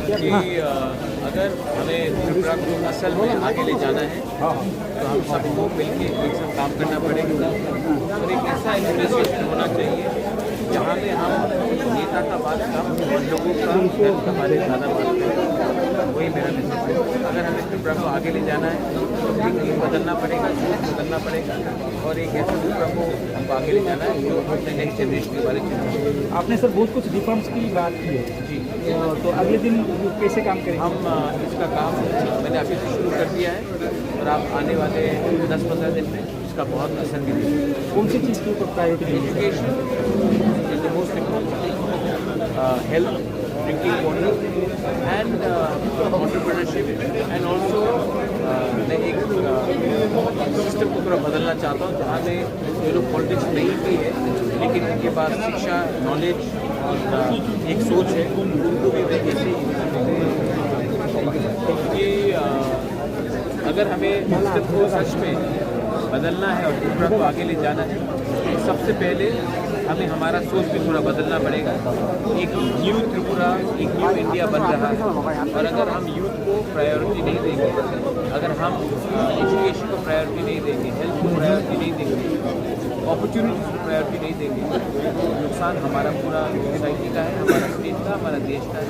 कि अगर हमें त्रिपुरा को असल में आगे ले जाना है तो हम सबको मिलकर एक साथ काम करना पड़ेगा और एक ऐसा एडमिनिस्ट्रेशन होना चाहिए जहाँ में हम नेता का बात कम और लोगों का हेल्थ का बारे में ज़्यादा बात करें। वही मेरा मैसेज है। अगर हमें त्रिपुरा को आगे ले जाना है तो थिंकिंग बदलना पड़ेगा, सोच बदलना पड़ेगा और एक ऐसा त्रिपुरा को हमको आगे ले जाना है जो अपने नेक्स्ट जनरेशन के बारे में चिंता। आपने सर बहुत कुछ रिफॉर्म्स की बात की है जी, तो अगले दिन कैसे काम करेंगे? हम इसका काम मैंने अभी से शुरू कर दिया है और आप आने वाले 10-15 दिन में इसका बहुत असर भी देंगे। कौन सी चीज़ के ऊपर प्रायोरिटी देंगे? Education is the most important thing. Health, drinking water, and entrepreneurship, and also मैं एक सिस्टम को थोड़ा बदलना चाहता हूँ जहाँ में जो लोग पॉलिटिक्स नहीं भी है लेकिन उनके पास शिक्षा, नॉलेज और एक सोच है उनको भी मैं कैसे कि अगर हमें सिस्टम को सच में बदलना है और त्रिपुरा को आगे ले जाना है तो सबसे पहले हमें हमारा सोच भी थोड़ा बदलना पड़ेगा। एक न्यू त्रिपुरा, एक न्यू इंडिया बन रहा है और अगर हम यूथ को प्रायोरिटी नहीं देंगे, अगर हम एजुकेशन को प्रायोरिटी नहीं देंगे, हेल्थ को प्रायोरिटी नहीं देंगे, अपॉर्चुनिटीज को प्रायोरिटी नहीं देंगे तो नुकसान हमारा पूरा सोसाइटी का है, हमारा स्टेट का, हमारा देश का है।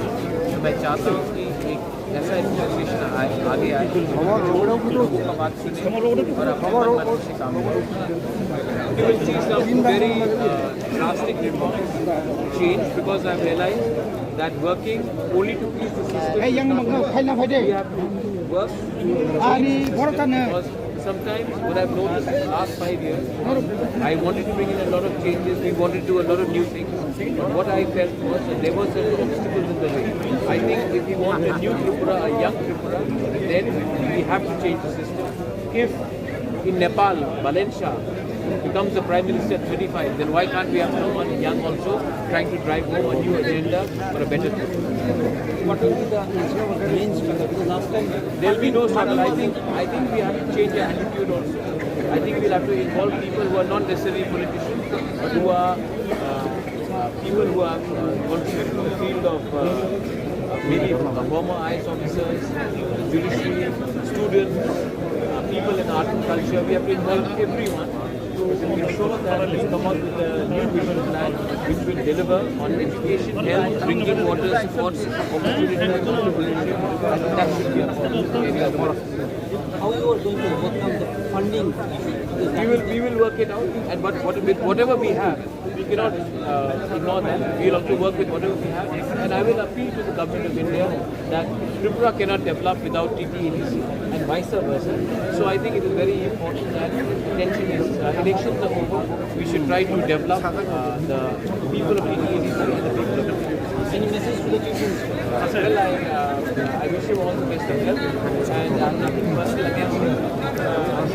तो मैं चाहता हूँ कि एक ऐसा एडमिनिस्ट्रेशन आगे आए लोगों का बात सुने और अपने मन से काम करें। You will see some very drastic reforms change because I've realized that working only to please the system, we have to work because sometimes what I've noticed in the last 5 years, I wanted to bring in a lot of changes, we wanted to do a lot of new things, but what I felt was that there were certain obstacles in the way. I think if we want a new Tripura, a young Tripura, then we have to change the system. If in Nepal, Valencia becomes the Prime Minister at 35, then why can't we have someone young also trying to drive home a new agenda for a better future? What will be the main struggle? Because last time There will be no struggle. I think we have to change our attitude also. I think we'll have to involve people who are not necessarily politicians, but who are people who are contributing to the field of maybe former IAS officers, judiciary, students, people in art and culture. We have to involve everyone to ensure that we come up with a new vision plan which will deliver on education, health, drinking water, sports, opportunity, entrepreneurship, and that should be our area of work. how you are going to overcome the funding issue? We will work it out, and but with whatever we have, we cannot ignore that. We will have to work with whatever we have, and I will appeal to the government of India that Tripura cannot develop without TTEDC and vice versa. So I think it is very important that tension is elections are over. We should try to develop the people of TTEDC and the people of India. Any message to the people? Well, I wish you all the best of health, and I have nothing personal against him. I'm